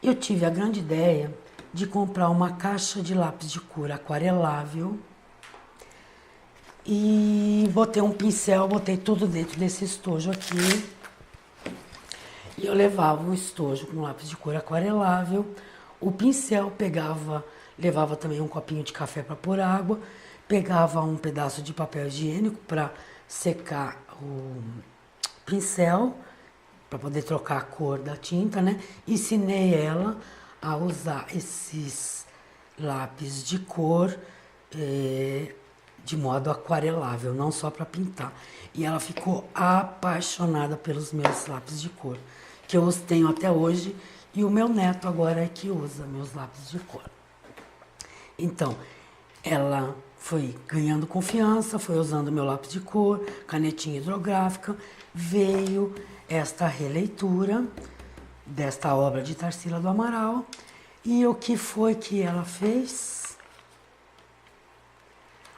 eu tive a grande ideia de comprar uma caixa de lápis de cor aquarelável e botei um pincel, botei tudo dentro desse estojo aqui. E eu levava o estojo com lápis de cor aquarelável, o pincel levava também um copinho de café para pôr água, pegava um pedaço de papel higiênico para secar o pincel, para poder trocar a cor da tinta, né? Ensinei ela a usar esses lápis de cor de modo aquarelável, não só para pintar. E ela ficou apaixonada pelos meus lápis de cor, que eu os tenho até hoje, e o meu neto agora é que usa meus lápis de cor. Então, ela foi ganhando confiança, foi usando meu lápis de cor, canetinha hidrográfica, veio esta releitura desta obra de Tarsila do Amaral. E o que foi que ela fez?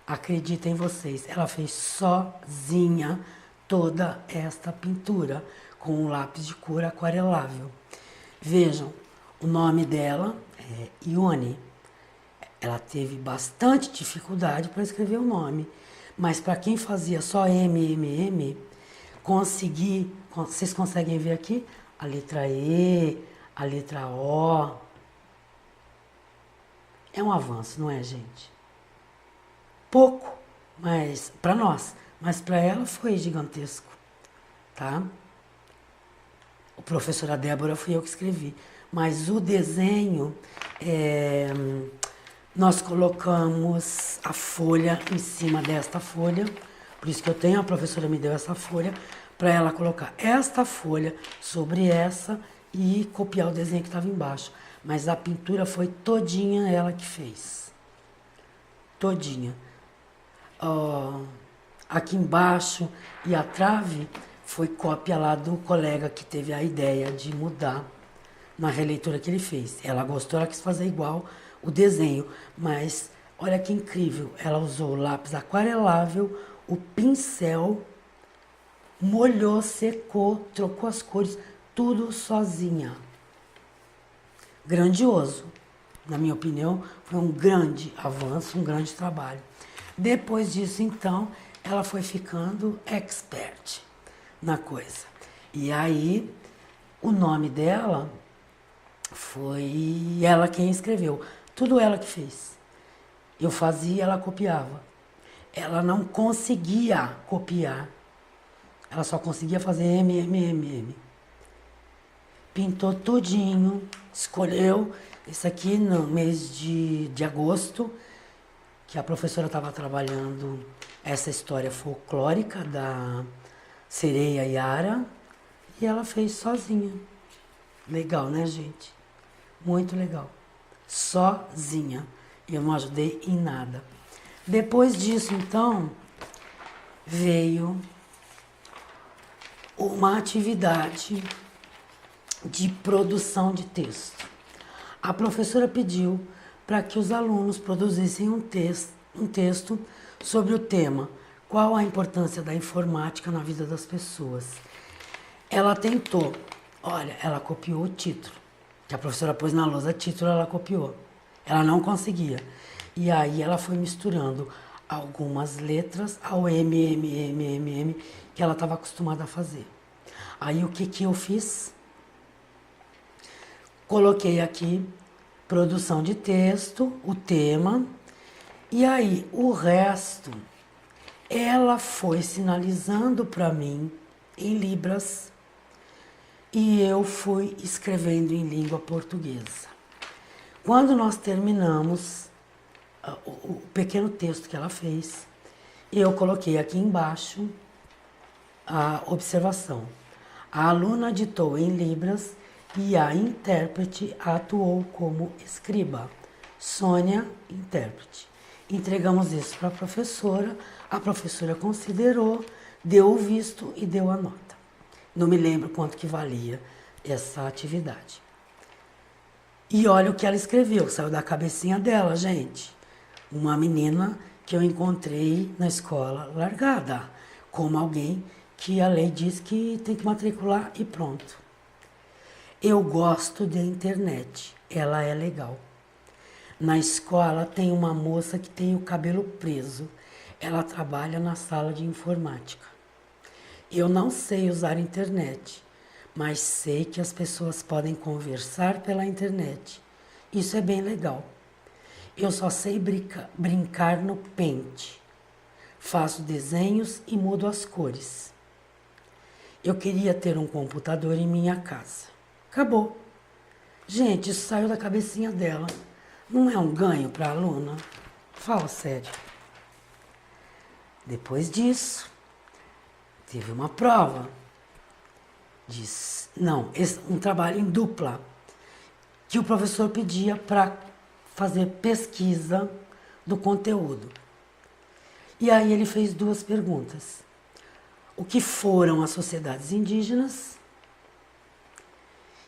Acreditem vocês, ela fez sozinha toda esta pintura com um lápis de cor aquarelável. Vejam, o nome dela é Ione. Ela teve bastante dificuldade para escrever o nome, mas para quem fazia só M, vocês conseguem ver aqui? A letra E, a letra O. É um avanço, não é, gente? Pouco, mas para nós, mas para ela foi gigantesco, tá? O professora Débora fui eu que escrevi, mas o desenho, nós colocamos a folha em cima desta folha, por isso que eu tenho, a professora me deu essa folha, para ela colocar esta folha sobre essa e copiar o desenho que estava embaixo. Mas a pintura foi todinha ela que fez. Todinha. Aqui embaixo e a trave foi cópia lá do colega que teve a ideia de mudar na releitura que ele fez. Ela gostou, ela quis fazer igual o desenho, mas olha que incrível, ela usou o lápis aquarelável, o pincel, molhou, secou, trocou as cores, tudo sozinha. Grandioso, na minha opinião, foi um grande avanço, um grande trabalho. Depois disso, então, ela foi ficando expert na coisa. E aí, o nome dela foi ela quem escreveu. Tudo ela que fez. Eu fazia, ela copiava. Ela não conseguia copiar. Ela só conseguia fazer M. Pintou tudinho, escolheu. Isso aqui no mês de agosto, que a professora estava trabalhando essa história folclórica da Sereia Yara, e ela fez sozinha. Legal, né, gente? Muito legal. Sozinha. Eu não ajudei em nada. Depois disso, então, veio uma atividade de produção de texto. A professora pediu para que os alunos produzissem um texto sobre o tema Qual a importância da informática na vida das pessoas. Ela tentou, olha, ela copiou o título, que a professora pôs na lousa título, ela copiou. Ela não conseguia. E aí ela foi misturando algumas letras ao M, que ela estava acostumada a fazer. Aí o que eu fiz? Coloquei aqui produção de texto, o tema, e aí o resto ela foi sinalizando para mim em libras e eu fui escrevendo em língua portuguesa. Quando nós terminamos o pequeno texto que ela fez, eu coloquei aqui embaixo a observação. A aluna ditou em libras e a intérprete atuou como escriba. Sônia, intérprete. Entregamos isso para a professora considerou, deu o visto e deu a nota. Não me lembro quanto que valia essa atividade. E olha o que ela escreveu, saiu da cabecinha dela, gente. Uma menina que eu encontrei na escola largada, como alguém que a lei diz que tem que matricular e pronto. Eu gosto da internet, ela é legal. Na escola tem uma moça que tem o cabelo preso. Ela trabalha na sala de informática. Eu não sei usar internet, mas sei que as pessoas podem conversar pela internet. Isso é bem legal. Eu só sei brincar no Paint. Faço desenhos e mudo as cores. Eu queria ter um computador em minha casa. Acabou. Gente, isso saiu da cabecinha dela. Não é um ganho para a aluna? Fala sério. Depois disso, teve uma prova. Um trabalho em dupla, que o professor pedia para fazer pesquisa do conteúdo. E aí ele fez 2 perguntas. O que foram as sociedades indígenas?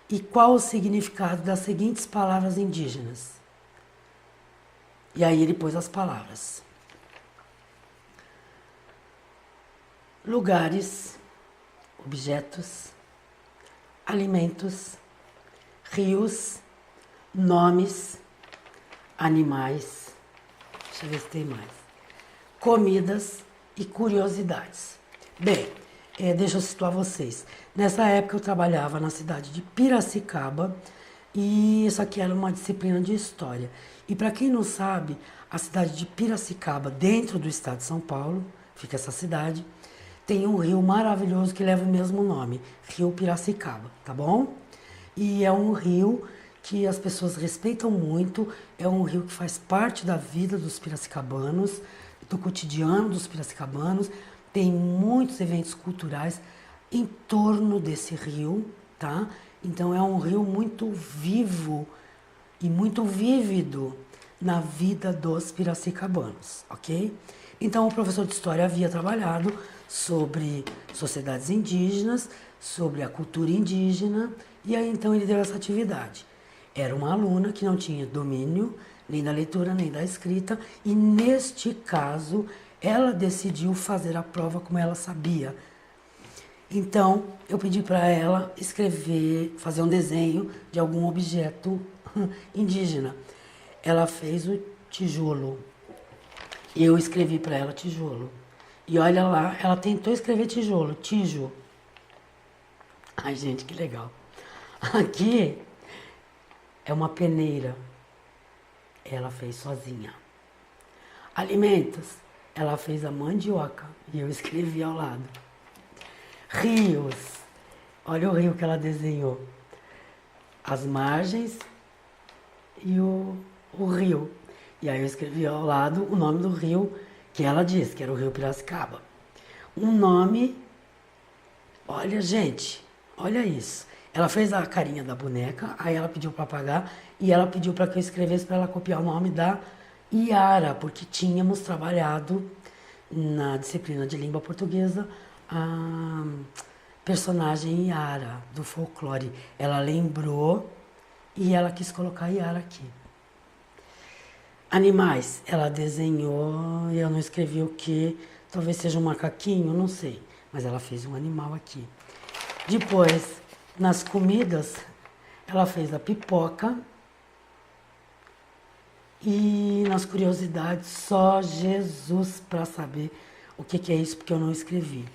E qual o significado das seguintes palavras indígenas? E aí ele pôs as palavras. Lugares, objetos, alimentos, rios, nomes, animais, deixa eu ver se tem mais, comidas e curiosidades. Bem, deixa eu situar vocês. Nessa época eu trabalhava na cidade de Piracicaba e isso aqui era uma disciplina de história. E para quem não sabe, a cidade de Piracicaba, dentro do estado de São Paulo, fica essa cidade, tem um rio maravilhoso que leva o mesmo nome, Rio Piracicaba, tá bom? E é um rio que as pessoas respeitam muito, é um rio que faz parte da vida dos piracicabanos, do cotidiano dos piracicabanos, tem muitos eventos culturais em torno desse rio, tá? Então é um rio muito vivo e muito vívido na vida dos piracicabanos, ok? Então o professor de história havia trabalhado sobre sociedades indígenas, sobre a cultura indígena, e aí então ele deu essa atividade. Era uma aluna que não tinha domínio nem da leitura nem da escrita, e neste caso ela decidiu fazer a prova como ela sabia. Então eu pedi para ela escrever, fazer um desenho de algum objeto indígena. Ela fez o tijolo. Eu escrevi para ela tijolo. E olha lá, ela tentou escrever tijolo, tijo. Ai, gente, que legal. Aqui é uma peneira. Ela fez sozinha. Alimentos, ela fez a mandioca e eu escrevi ao lado. Rios, olha o rio que ela desenhou. As margens e o rio. E aí eu escrevi ao lado o nome do rio que ela disse, que era o Rio Piracicaba. Um nome, olha gente, olha isso. Ela fez a carinha da boneca, aí ela pediu para apagar e ela pediu para que eu escrevesse para ela copiar o nome da Iara, porque tínhamos trabalhado na disciplina de língua portuguesa a personagem Iara, do folclore. Ela lembrou e ela quis colocar Iara aqui. Animais, ela desenhou e eu não escrevi o que, talvez seja um macaquinho, não sei, mas ela fez um animal aqui. Depois, nas comidas, ela fez a pipoca e nas curiosidades, só Jesus para saber o que é isso, porque eu não escrevi.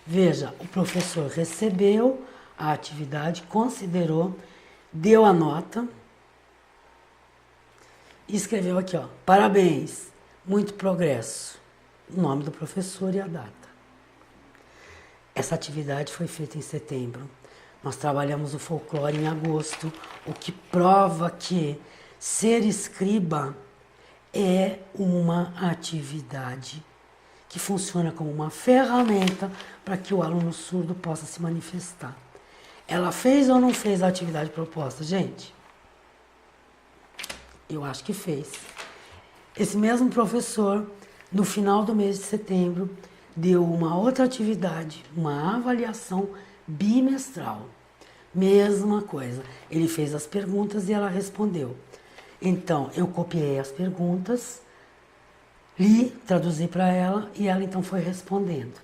Veja, o professor recebeu a atividade, considerou, deu a nota e escreveu aqui, ó, parabéns, muito progresso, o nome do professor e a data. Essa atividade foi feita em setembro. Nós trabalhamos o folclore em agosto, o que prova que ser escriba é uma atividade que funciona como uma ferramenta para que o aluno surdo possa se manifestar. Ela fez ou não fez a atividade proposta, gente? Eu acho que fez. Esse mesmo professor, no final do mês de setembro, deu uma outra atividade, uma avaliação bimestral. Mesma coisa. Ele fez as perguntas e ela respondeu. Então, eu copiei as perguntas, li, traduzi para ela e ela então foi respondendo.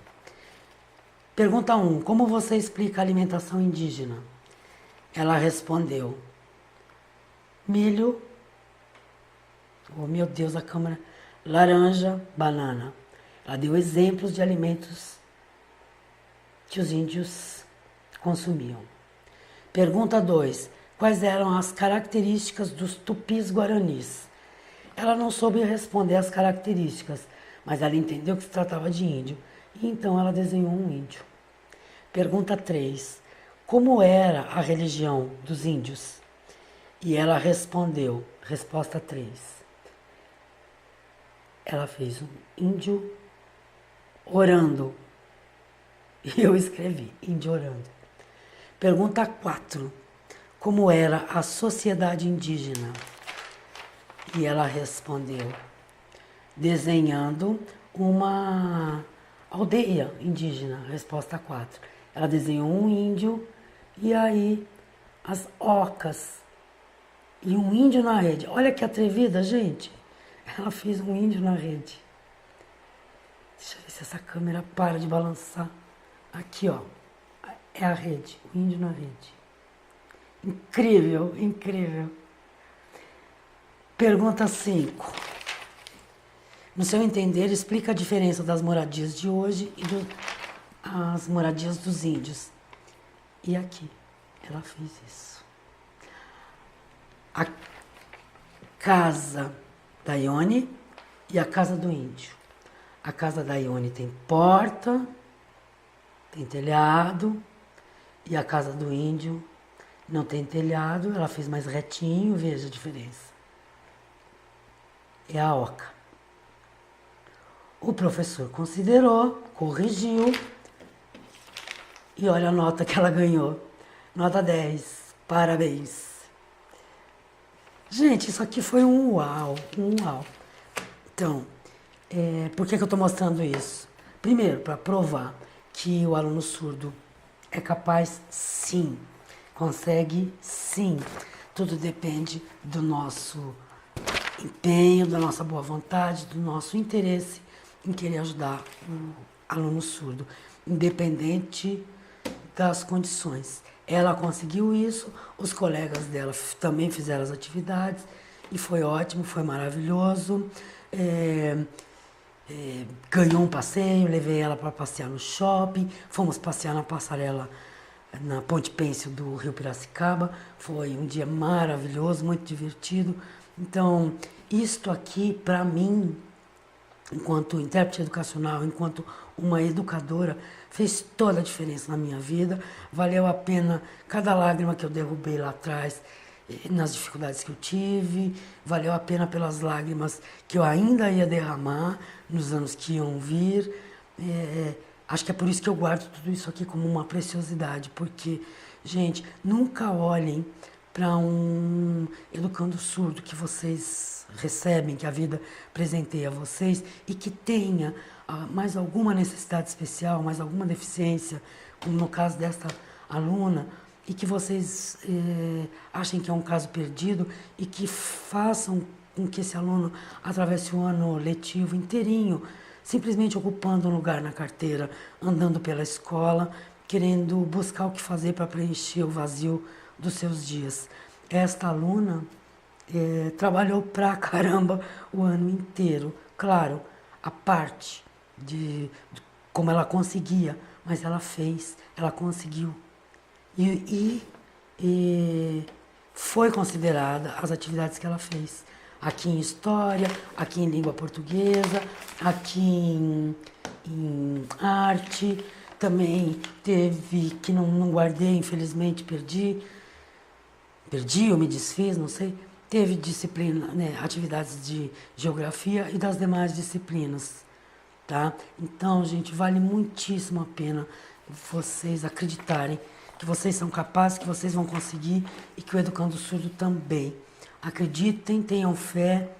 Pergunta 1. Como você explica a alimentação indígena? Ela respondeu. Milho, oh meu Deus, a câmera, laranja, banana. Ela deu exemplos de alimentos que os índios consumiam. Pergunta 2. Quais eram as características dos tupis-guaranis? Ela não soube responder as características, mas ela entendeu que se tratava de índio. E então ela desenhou um índio. Pergunta 3. Como era a religião dos índios? E ela respondeu. Resposta 3. Ela fez um índio orando. E eu escrevi, índio orando. Pergunta 4. Como era a sociedade indígena? E ela respondeu, desenhando uma aldeia indígena. Resposta 4. Ela desenhou um índio e aí as ocas e um índio na rede. Olha que atrevida, gente. Ela fez um índio na rede. Deixa eu ver se essa câmera para de balançar. Aqui, ó. É a rede, o índio na rede. Incrível, incrível. Pergunta 5. No seu entender, explica a diferença das moradias de hoje e as moradias dos índios. E aqui, ela fez isso. A casa da Ione e a casa do índio. A casa da Ione tem porta, tem telhado, e a casa do índio não tem telhado, ela fez mais retinho, veja a diferença. É a oca. O professor considerou, corrigiu, e olha a nota que ela ganhou. Nota 10. Parabéns. Gente, isso aqui foi um uau, um uau. Então, por que eu estou mostrando isso? Primeiro, para provar que o aluno surdo é capaz, sim. Consegue, sim. Tudo depende do nosso empenho, da nossa boa vontade, do nosso interesse em querer ajudar o aluno surdo, independente das condições. Ela conseguiu isso, os colegas dela também fizeram as atividades e foi ótimo, foi maravilhoso. Ganhou um passeio, levei ela para passear no shopping, fomos passear na passarela na Ponte Pêncil do Rio Piracicaba, foi um dia maravilhoso, muito divertido. Então, isto aqui, para mim, enquanto intérprete educacional, enquanto uma educadora, fez toda a diferença na minha vida. Valeu a pena cada lágrima que eu derrubei lá atrás, nas dificuldades que eu tive, valeu a pena pelas lágrimas que eu ainda ia derramar nos anos que iam vir. Acho que é por isso que eu guardo tudo isso aqui como uma preciosidade, porque, gente, nunca olhem para um educando surdo que vocês recebem, que a vida presenteia a vocês e que tenha mais alguma necessidade especial, mais alguma deficiência, como no caso dessa aluna, e que vocês achem que é um caso perdido e que façam com que esse aluno atravesse o ano letivo inteirinho, simplesmente ocupando um lugar na carteira, andando pela escola, querendo buscar o que fazer para preencher o vazio dos seus dias. Esta aluna trabalhou pra caramba o ano inteiro. Claro, a parte de como ela conseguia, mas ela fez, ela conseguiu. E foi considerada as atividades que ela fez. Aqui em História, aqui em Língua Portuguesa, aqui em Arte. Também teve, que não guardei, infelizmente, perdi ou me desfiz, não sei. Teve disciplina, né, atividades de Geografia e das demais disciplinas. Tá? Então, gente, vale muitíssimo a pena vocês acreditarem que vocês são capazes, que vocês vão conseguir e que o Educando Surdo também. Acreditem, tenham fé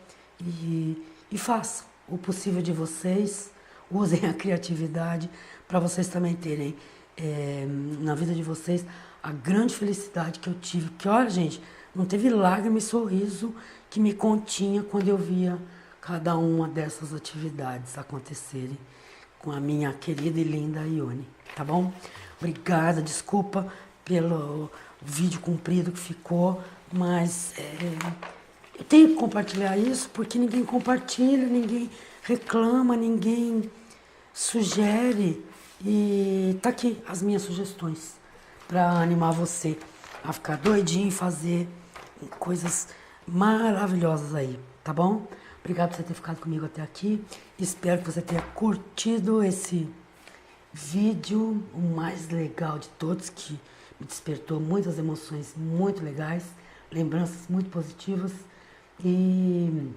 e façam o possível de vocês, usem a criatividade para vocês também terem na vida de vocês a grande felicidade que eu tive. Que olha, gente, não teve lágrima e sorriso que me continha quando eu via cada uma dessas atividades acontecerem com a minha querida e linda Ione, tá bom? Obrigada, desculpa pelo vídeo comprido que ficou, mas eu tenho que compartilhar isso porque ninguém compartilha, ninguém reclama, ninguém sugere. E tá aqui as minhas sugestões para animar você a ficar doidinho e fazer coisas maravilhosas aí, tá bom? Obrigado por você ter ficado comigo até aqui. Espero que você tenha curtido esse vídeo, o mais legal de todos, que me despertou muitas emoções muito legais, lembranças muito positivas. E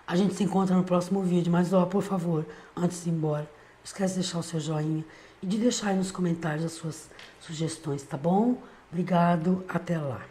a gente se encontra no próximo vídeo. Mas, ó, por favor, antes de ir embora, não esquece de deixar o seu joinha e de deixar aí nos comentários as suas sugestões, tá bom? Obrigado, até lá.